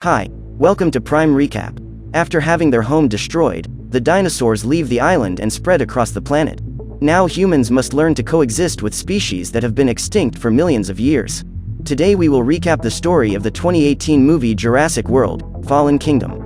Hi, welcome to Prime Recap. After having their home destroyed, the dinosaurs leave the island and spread across the planet. Now humans must learn to coexist with species that have been extinct for millions of years. Today we will recap the story of the 2018 movie Jurassic World: Fallen Kingdom.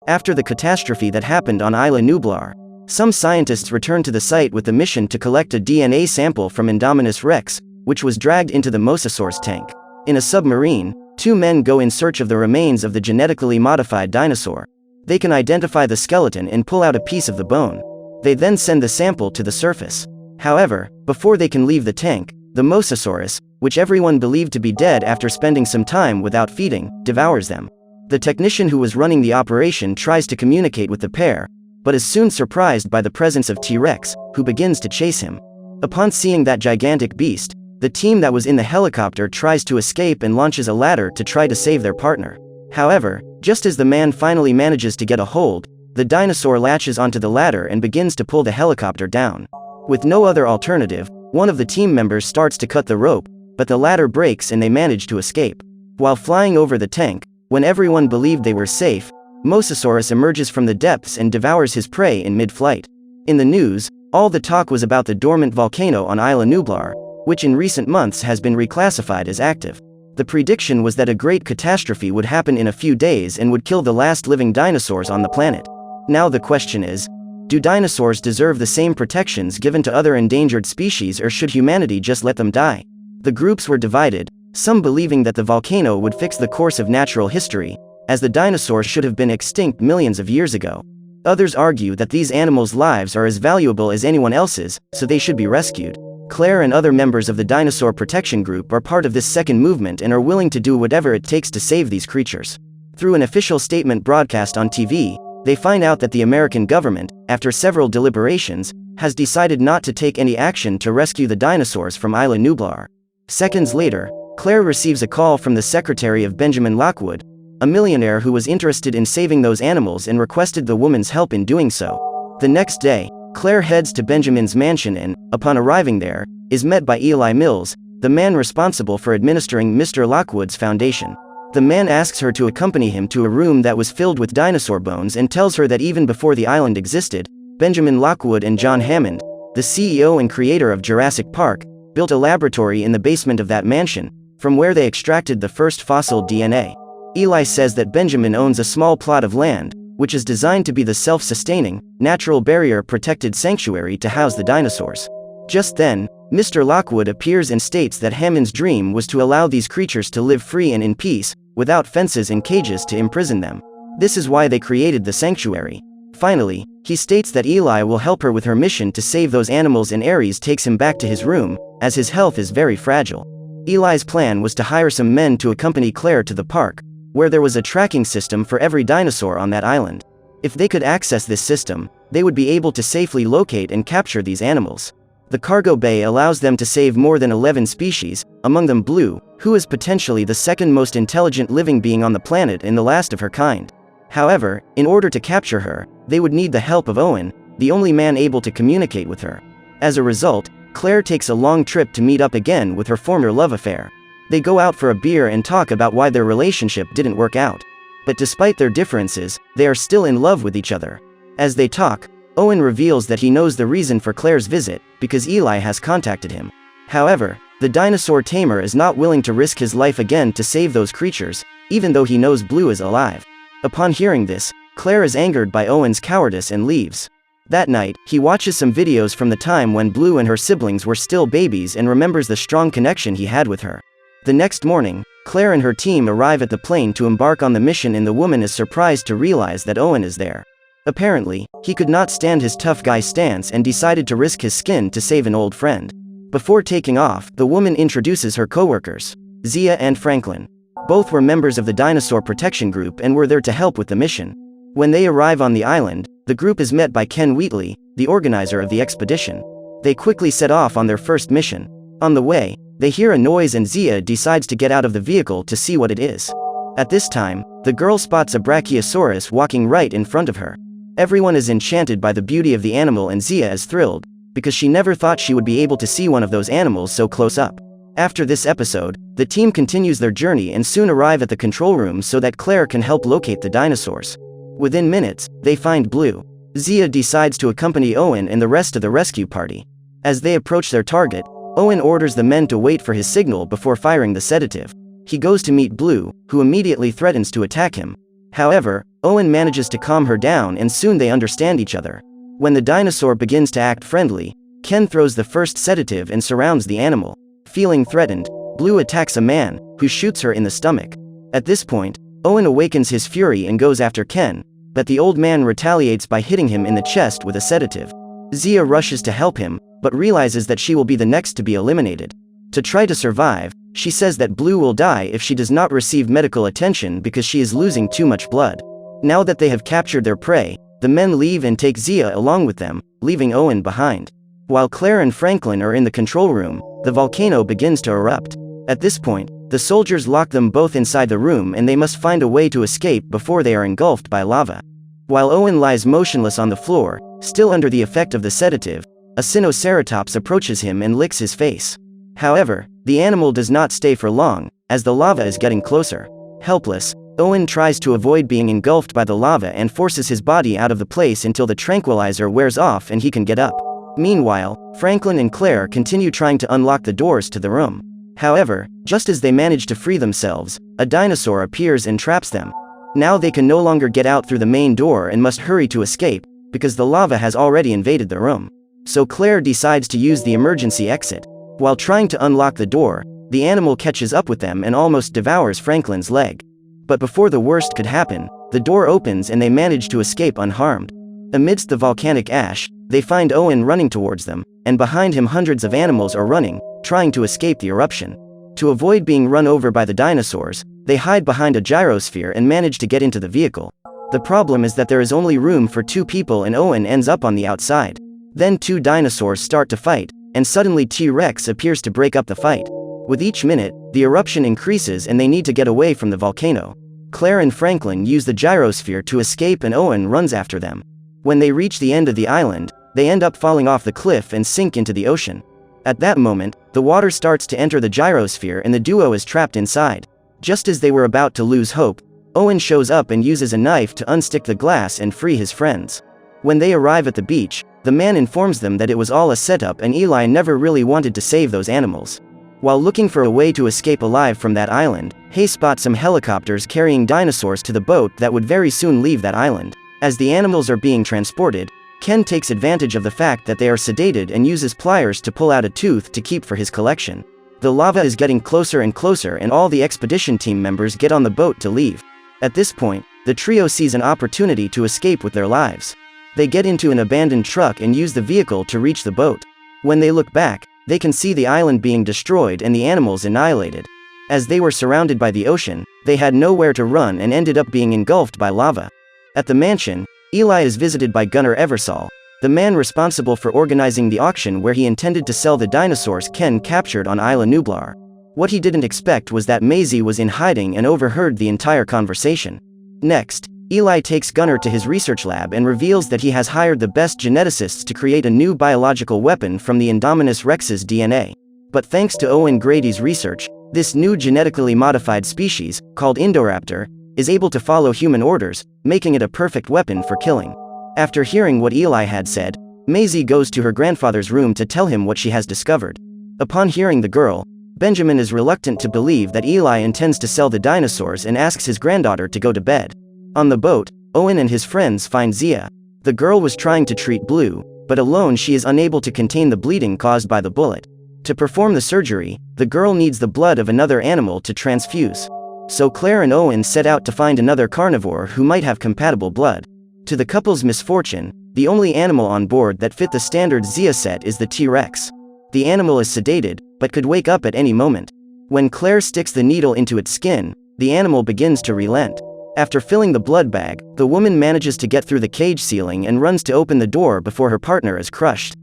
After the catastrophe that happened on Isla Nublar, some scientists returned to the site with the mission to collect a DNA sample from Indominus Rex, which was dragged into the Mosasaur's tank. In a submarine, two men go in search of the remains of the genetically modified dinosaur. They can identify the skeleton and pull out a piece of the bone. They then send the sample to the surface. However, before they can leave the tank, the Mosasaurus, which everyone believed to be dead after spending some time without feeding, devours them. The technician who was running the operation tries to communicate with the pair, but is soon surprised by the presence of T-Rex, who begins to chase him. Upon seeing that gigantic beast, the team that was in the helicopter tries to escape and launches a ladder to try to save their partner. However, just as the man finally manages to get a hold, the dinosaur latches onto the ladder and begins to pull the helicopter down. With no other alternative, one of the team members starts to cut the rope, but the ladder breaks and they manage to escape. While flying over the tank, when everyone believed they were safe, Mosasaurus emerges from the depths and devours his prey in mid-flight. In the news, all the talk was about the dormant volcano on Isla Nublar, which in recent months has been reclassified as active. The prediction was that a great catastrophe would happen in a few days and would kill the last living dinosaurs on the planet. Now the question is, do dinosaurs deserve the same protections given to other endangered species, or should humanity just let them die? The groups were divided, some believing that the volcano would fix the course of natural history, as the dinosaurs should have been extinct millions of years ago. Others argue that these animals' lives are as valuable as anyone else's, so they should be rescued. Claire and other members of the Dinosaur Protection Group are part of this second movement and are willing to do whatever it takes to save these creatures. Through an official statement broadcast on TV, they find out that the American government, after several deliberations, has decided not to take any action to rescue the dinosaurs from Isla Nublar. Seconds later, Claire receives a call from the secretary of Benjamin Lockwood, a millionaire who was interested in saving those animals and requested the woman's help in doing so. The next day, Claire heads to Benjamin's mansion and, upon arriving there, is met by Eli Mills, the man responsible for administering Mr. Lockwood's foundation. The man asks her to accompany him to a room that was filled with dinosaur bones and tells her that even before the island existed, Benjamin Lockwood and John Hammond, the CEO and creator of Jurassic Park, built a laboratory in the basement of that mansion, from where they extracted the first fossil DNA. Eli says that Benjamin owns a small plot of land, which is designed to be the self-sustaining, natural barrier-protected sanctuary to house the dinosaurs. Just then, Mr. Lockwood appears and states that Hammond's dream was to allow these creatures to live free and in peace, without fences and cages to imprison them. This is why they created the sanctuary. Finally, he states that Eli will help her with her mission to save those animals, and Ares takes him back to his room, as his health is very fragile. Eli's plan was to hire some men to accompany Claire to the park, where there was a tracking system for every dinosaur on that island. If they could access this system, they would be able to safely locate and capture these animals. The cargo bay allows them to save more than 11 species, among them Blue, who is potentially the second most intelligent living being on the planet and the last of her kind. However, in order to capture her, they would need the help of Owen, the only man able to communicate with her. As a result, Claire takes a long trip to meet up again with her former love affair. They go out for a beer and talk about why their relationship didn't work out. But despite their differences, they are still in love with each other. As they talk, Owen reveals that he knows the reason for Claire's visit, because Eli has contacted him. However, the dinosaur tamer is not willing to risk his life again to save those creatures, even though he knows Blue is alive. Upon hearing this, Claire is angered by Owen's cowardice and leaves. That night, he watches some videos from the time when Blue and her siblings were still babies and remembers the strong connection he had with her. The next morning, Claire and her team arrive at the plane to embark on the mission, and the woman is surprised to realize that Owen is there. Apparently, he could not stand his tough guy stance and decided to risk his skin to save an old friend. Before taking off, the woman introduces her co-workers, Zia and Franklin. Both were members of the Dinosaur Protection Group and were there to help with the mission. When they arrive on the island, the group is met by Ken Wheatley, the organizer of the expedition. They quickly set off on their first mission. On the way, they hear a noise and Zia decides to get out of the vehicle to see what it is. At this time, the girl spots a Brachiosaurus walking right in front of her. Everyone is enchanted by the beauty of the animal, and Zia is thrilled, because she never thought she would be able to see one of those animals so close up. After this episode, the team continues their journey and soon arrive at the control room so that Claire can help locate the dinosaurs. Within minutes, they find Blue. Zia decides to accompany Owen and the rest of the rescue party. As they approach their target, Owen orders the men to wait for his signal before firing the sedative. He goes to meet Blue, who immediately threatens to attack him. However, Owen manages to calm her down and soon they understand each other. When the dinosaur begins to act friendly, Ken throws the first sedative and surrounds the animal. Feeling threatened, Blue attacks a man, who shoots her in the stomach. At this point, Owen awakens his fury and goes after Ken, but the old man retaliates by hitting him in the chest with a sedative. Zia rushes to help him, but realizes that she will be the next to be eliminated. To try to survive, she says that Blue will die if she does not receive medical attention because she is losing too much blood. Now that they have captured their prey, the men leave and take Zia along with them, leaving Owen behind. While Claire and Franklin are in the control room, the volcano begins to erupt. At this point, the soldiers lock them both inside the room and they must find a way to escape before they are engulfed by lava. While Owen lies motionless on the floor, still under the effect of the sedative, a Sinoceratops approaches him and licks his face. However, the animal does not stay for long, as the lava is getting closer. Helpless, Owen tries to avoid being engulfed by the lava and forces his body out of the place until the tranquilizer wears off and he can get up. Meanwhile, Franklin and Claire continue trying to unlock the doors to the room. However, just as they manage to free themselves, a dinosaur appears and traps them. Now they can no longer get out through the main door and must hurry to escape, because the lava has already invaded the room. So Claire decides to use the emergency exit. While trying to unlock the door, the animal catches up with them and almost devours Franklin's leg. But before the worst could happen, the door opens and they manage to escape unharmed. Amidst the volcanic ash, they find Owen running towards them, and behind him hundreds of animals are running, trying to escape the eruption. To avoid being run over by the dinosaurs, they hide behind a gyrosphere and manage to get into the vehicle. The problem is that there is only room for 2 people and Owen ends up on the outside. Then 2 dinosaurs start to fight, and suddenly T-Rex appears to break up the fight. With each minute, the eruption increases and they need to get away from the volcano. Claire and Franklin use the gyrosphere to escape and Owen runs after them. When they reach the end of the island, they end up falling off the cliff and sink into the ocean. At that moment, the water starts to enter the gyrosphere and the duo is trapped inside. Just as they were about to lose hope, Owen shows up and uses a knife to unstick the glass and free his friends. When they arrive at the beach, the man informs them that it was all a setup and Eli never really wanted to save those animals. While looking for a way to escape alive from that island, Hay spots some helicopters carrying dinosaurs to the boat that would very soon leave that island. As the animals are being transported, Ken takes advantage of the fact that they are sedated and uses pliers to pull out a tooth to keep for his collection. The lava is getting closer and closer and all the expedition team members get on the boat to leave. At this point, the trio sees an opportunity to escape with their lives. They get into an abandoned truck and use the vehicle to reach the boat. When they look back, they can see the island being destroyed and the animals annihilated. As they were surrounded by the ocean, they had nowhere to run and ended up being engulfed by lava. At the mansion, Eli is visited by Gunnar Eversole, the man responsible for organizing the auction where he intended to sell the dinosaurs Ken captured on Isla Nublar. What he didn't expect was that Maisie was in hiding and overheard the entire conversation. Next, Eli takes Gunnar to his research lab and reveals that he has hired the best geneticists to create a new biological weapon from the Indominus Rex's DNA. But thanks to Owen Grady's research, this new genetically modified species, called Indoraptor, is able to follow human orders, making it a perfect weapon for killing. After hearing what Eli had said, Maisie goes to her grandfather's room to tell him what she has discovered. Upon hearing the girl, Benjamin is reluctant to believe that Eli intends to sell the dinosaurs and asks his granddaughter to go to bed. On the boat, Owen and his friends find Zia. The girl was trying to treat Blue, but alone she is unable to contain the bleeding caused by the bullet. To perform the surgery, the girl needs the blood of another animal to transfuse. So Claire and Owen set out to find another carnivore who might have compatible blood. To the couple's misfortune, the only animal on board that fit the standard Zia set is the T-Rex. The animal is sedated, but could wake up at any moment. When Claire sticks the needle into its skin, the animal begins to relent. After filling the blood bag, the woman manages to get through the cage ceiling and runs to open the door before her partner is crushed.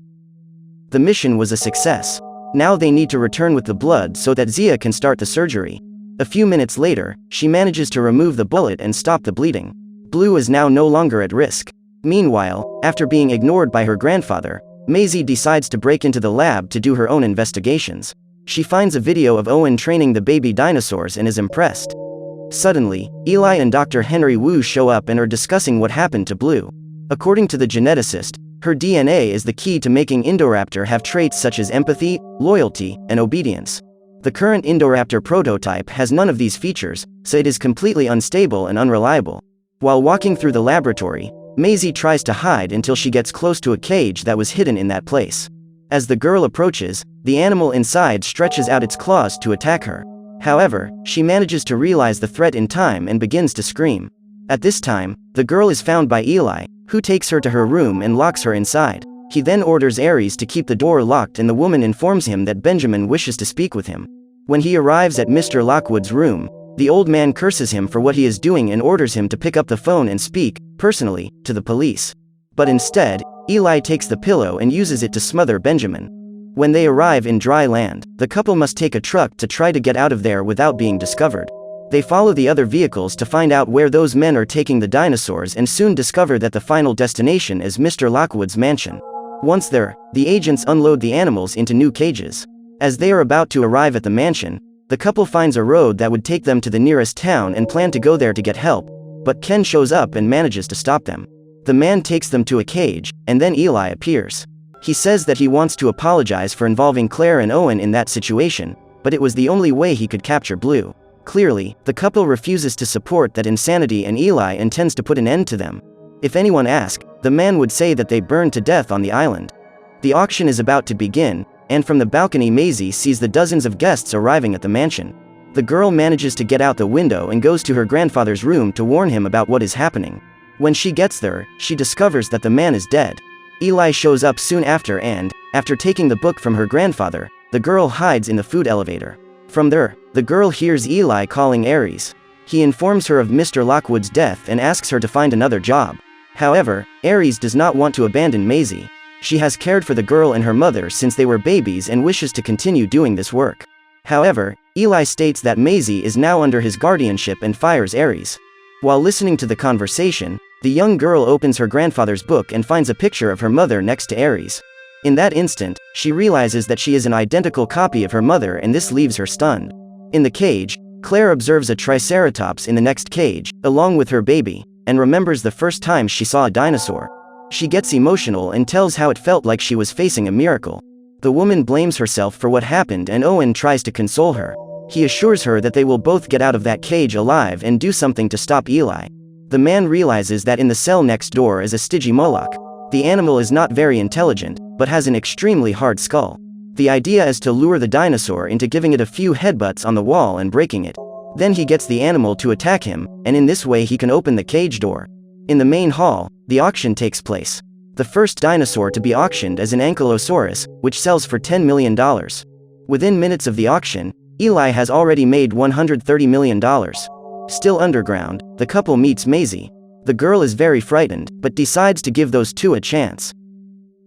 The mission was a success. Now they need to return with the blood so that Zia can start the surgery. A few minutes later, she manages to remove the bullet and stop the bleeding. Blue is now no longer at risk. Meanwhile, after being ignored by her grandfather, Maisie decides to break into the lab to do her own investigations. She finds a video of Owen training the baby dinosaurs and is impressed. Suddenly, Eli and Dr. Henry Wu show up and are discussing what happened to Blue. According to the geneticist, her DNA is the key to making Indoraptor have traits such as empathy, loyalty, and obedience. The current Indoraptor prototype has none of these features, so it is completely unstable and unreliable. While walking through the laboratory, Maisie tries to hide until she gets close to a cage that was hidden in that place. As the girl approaches, the animal inside stretches out its claws to attack her. However, she manages to realize the threat in time and begins to scream. At this time, the girl is found by Eli, who takes her to her room and locks her inside. He then orders Ares to keep the door locked, and the woman informs him that Benjamin wishes to speak with him. When he arrives at Mr. Lockwood's room, the old man curses him for what he is doing and orders him to pick up the phone and speak, personally, to the police. But instead, Eli takes the pillow and uses it to smother Benjamin. When they arrive in dry land, the couple must take a truck to try to get out of there without being discovered. They follow the other vehicles to find out where those men are taking the dinosaurs and soon discover that the final destination is Mr. Lockwood's mansion. Once there, the agents unload the animals into new cages. As they are about to arrive at the mansion, the couple finds a road that would take them to the nearest town and plan to go there to get help, but Ken shows up and manages to stop them. The man takes them to a cage, and then Eli appears. He says that he wants to apologize for involving Claire and Owen in that situation, but it was the only way he could capture Blue. Clearly, the couple refuses to support that insanity and Eli intends to put an end to them. If anyone asks, the man would say that they burned to death on the island. The auction is about to begin, and from the balcony Maisie sees the dozens of guests arriving at the mansion. The girl manages to get out the window and goes to her grandfather's room to warn him about what is happening. When she gets there, she discovers that the man is dead. Eli shows up soon after and, after taking the book from her grandfather, the girl hides in the food elevator. From there, the girl hears Eli calling Ares. He informs her of Mr. Lockwood's death and asks her to find another job. However, Ares does not want to abandon Maisie. She has cared for the girl and her mother since they were babies and wishes to continue doing this work. However, Eli states that Maisie is now under his guardianship and fires Ares. While listening to the conversation, the young girl opens her grandfather's book and finds a picture of her mother next to Ares. In that instant, she realizes that she is an identical copy of her mother, and this leaves her stunned. In the cage, Claire observes a triceratops in the next cage, along with her baby, and remembers the first time she saw a dinosaur. She gets emotional and tells how it felt like she was facing a miracle. The woman blames herself for what happened, and Owen tries to console her. He assures her that they will both get out of that cage alive and do something to stop Eli. The man realizes that in the cell next door is a Stygimoloch. The animal is not very intelligent, but has an extremely hard skull. The idea is to lure the dinosaur into giving it a few headbutts on the wall and breaking it. Then he gets the animal to attack him, and in this way he can open the cage door. In the main hall, the auction takes place. The first dinosaur to be auctioned is an Ankylosaurus, which sells for $10 million. Within minutes of the auction, Eli has already made $130 million. Still underground, the couple meets Maisie. The girl is very frightened, but decides to give those two a chance.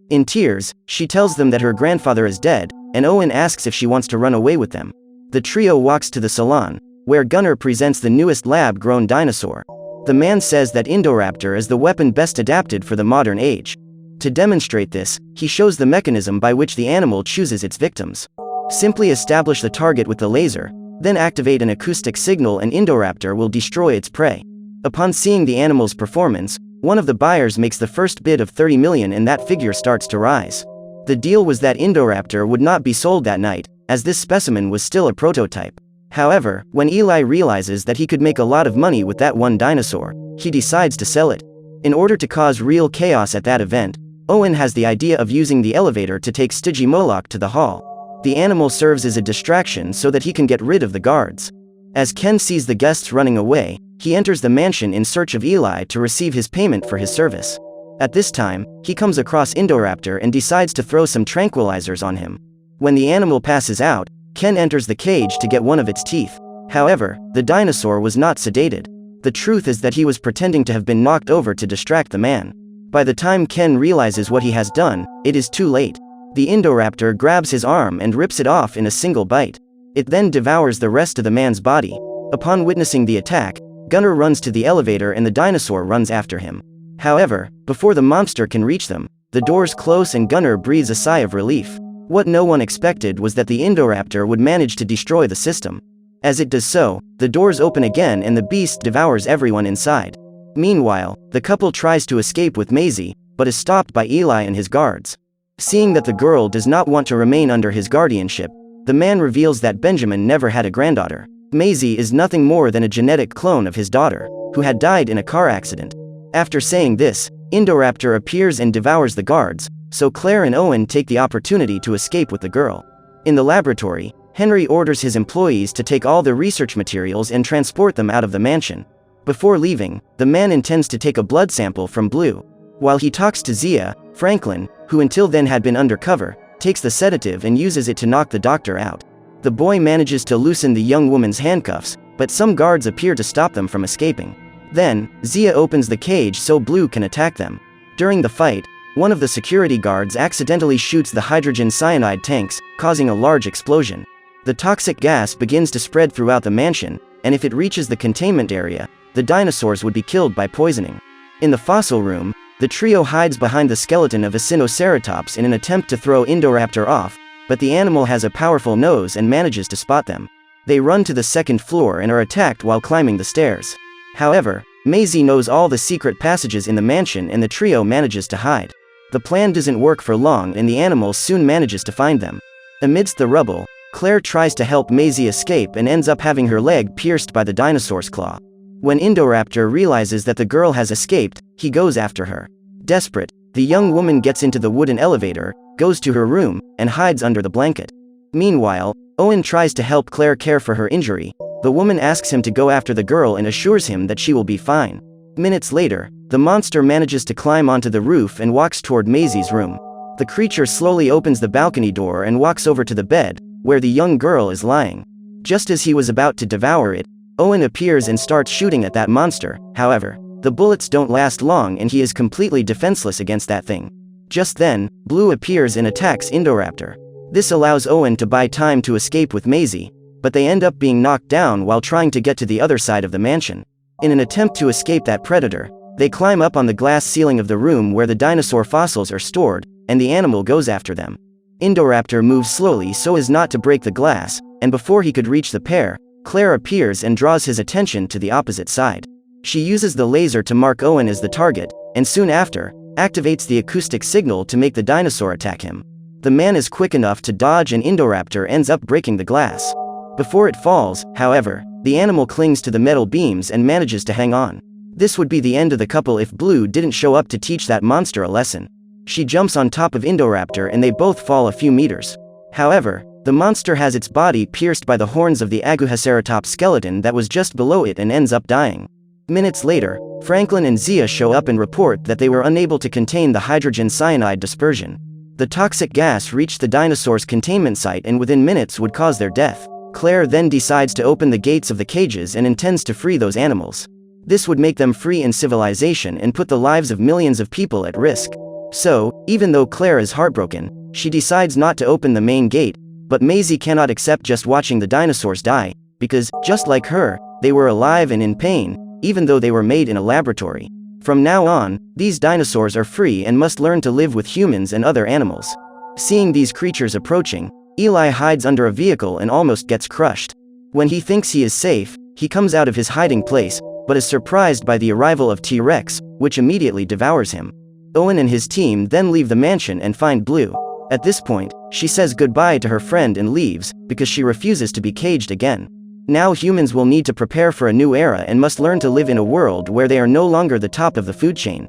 In tears, she tells them that her grandfather is dead, and Owen asks if she wants to run away with them. The trio walks to the salon, where Gunnar presents the newest lab-grown dinosaur. The man says that Indoraptor is the weapon best adapted for the modern age. To demonstrate this, he shows the mechanism by which the animal chooses its victims. Simply establish the target with the laser, then activate an acoustic signal and Indoraptor will destroy its prey. Upon seeing the animal's performance, one of the buyers makes the first bid of $30 million, and that figure starts to rise. The deal was that Indoraptor would not be sold that night, as this specimen was still a prototype. However, when Eli realizes that he could make a lot of money with that one dinosaur, he decides to sell it. In order to cause real chaos at that event, Owen has the idea of using the elevator to take Stygimoloch to the hall. The animal serves as a distraction so that he can get rid of the guards. As Ken sees the guests running away, he enters the mansion in search of Eli to receive his payment for his service. At this time, he comes across Indoraptor and decides to throw some tranquilizers on him. When the animal passes out, Ken enters the cage to get one of its teeth. However, the dinosaur was not sedated. The truth is that he was pretending to have been knocked over to distract the man. By the time Ken realizes what he has done, it is too late. The Indoraptor grabs his arm and rips it off in a single bite. It then devours the rest of the man's body. Upon witnessing the attack, Gunnar runs to the elevator and the dinosaur runs after him. However, before the monster can reach them, the doors close and Gunnar breathes a sigh of relief. What no one expected was that the Indoraptor would manage to destroy the system. As it does so, the doors open again and the beast devours everyone inside. Meanwhile, the couple tries to escape with Maisie, but is stopped by Eli and his guards. Seeing that the girl does not want to remain under his guardianship, the man reveals that Benjamin never had a granddaughter. Maisie is nothing more than a genetic clone of his daughter, who had died in a car accident. After saying this, Indoraptor appears and devours the guards, so Claire and Owen take the opportunity to escape with the girl. In the laboratory, Henry orders his employees to take all the research materials and transport them out of the mansion. Before leaving, the man intends to take a blood sample from Blue. While he talks to Zia, Franklin, who until then had been undercover, takes the sedative and uses it to knock the doctor out. The boy manages to loosen the young woman's handcuffs, but some guards appear to stop them from escaping. Then, Zia opens the cage so Blue can attack them. During the fight, one of the security guards accidentally shoots the hydrogen cyanide tanks, causing a large explosion. The toxic gas begins to spread throughout the mansion, and if it reaches the containment area, the dinosaurs would be killed by poisoning. In the fossil room, the trio hides behind the skeleton of a Sinoceratops in an attempt to throw Indoraptor off, but the animal has a powerful nose and manages to spot them. They run to the second floor and are attacked while climbing the stairs. However, Maisie knows all the secret passages in the mansion and the trio manages to hide. The plan doesn't work for long and the animal soon manages to find them. Amidst the rubble, Claire tries to help Maisie escape and ends up having her leg pierced by the dinosaur's claw. When Indoraptor realizes that the girl has escaped, he goes after her. Desperate, the young woman gets into the wooden elevator, goes to her room, and hides under the blanket. Meanwhile, Owen tries to help Claire care for her injury. The woman asks him to go after the girl and assures him that she will be fine. Minutes later, the monster manages to climb onto the roof and walks toward Maisie's room. The creature slowly opens the balcony door and walks over to the bed, where the young girl is lying. Just as he was about to devour it, Owen appears and starts shooting at that monster. However, the bullets don't last long and he is completely defenseless against that thing. Just then, Blue appears and attacks Indoraptor. This allows Owen to buy time to escape with Maisie, but they end up being knocked down while trying to get to the other side of the mansion. In an attempt to escape that predator, they climb up on the glass ceiling of the room where the dinosaur fossils are stored, and the animal goes after them. Indoraptor moves slowly so as not to break the glass, and before he could reach the pair, Claire appears and draws his attention to the opposite side. She uses the laser to mark Owen as the target, and soon after, activates the acoustic signal to make the dinosaur attack him. The man is quick enough to dodge and Indoraptor ends up breaking the glass. Before it falls, however, the animal clings to the metal beams and manages to hang on. This would be the end of the couple if Blue didn't show up to teach that monster a lesson. She jumps on top of Indoraptor and they both fall a few meters. However, the monster has its body pierced by the horns of the Aguhaceratops skeleton that was just below it and ends up dying. Minutes later, Franklin and Zia show up and report that they were unable to contain the hydrogen cyanide dispersion. The toxic gas reached the dinosaurs' containment site and within minutes would cause their death. Claire then decides to open the gates of the cages and intends to free those animals. This would make them free in civilization and put the lives of millions of people at risk. So, even though Claire is heartbroken, she decides not to open the main gate, but Maisie cannot accept just watching the dinosaurs die, because, just like her, they were alive and in pain, even though they were made in a laboratory. From now on, these dinosaurs are free and must learn to live with humans and other animals. Seeing these creatures approaching, Eli hides under a vehicle and almost gets crushed. When he thinks he is safe, he comes out of his hiding place, but is surprised by the arrival of T-Rex, which immediately devours him. Owen and his team then leave the mansion and find Blue. At this point, she says goodbye to her friend and leaves, because she refuses to be caged again. Now humans will need to prepare for a new era and must learn to live in a world where they are no longer the top of the food chain.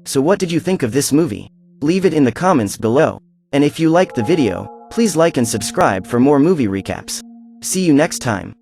So what did you think of this movie? Leave it in the comments below. And if you liked the video, please like and subscribe for more movie recaps. See you next time.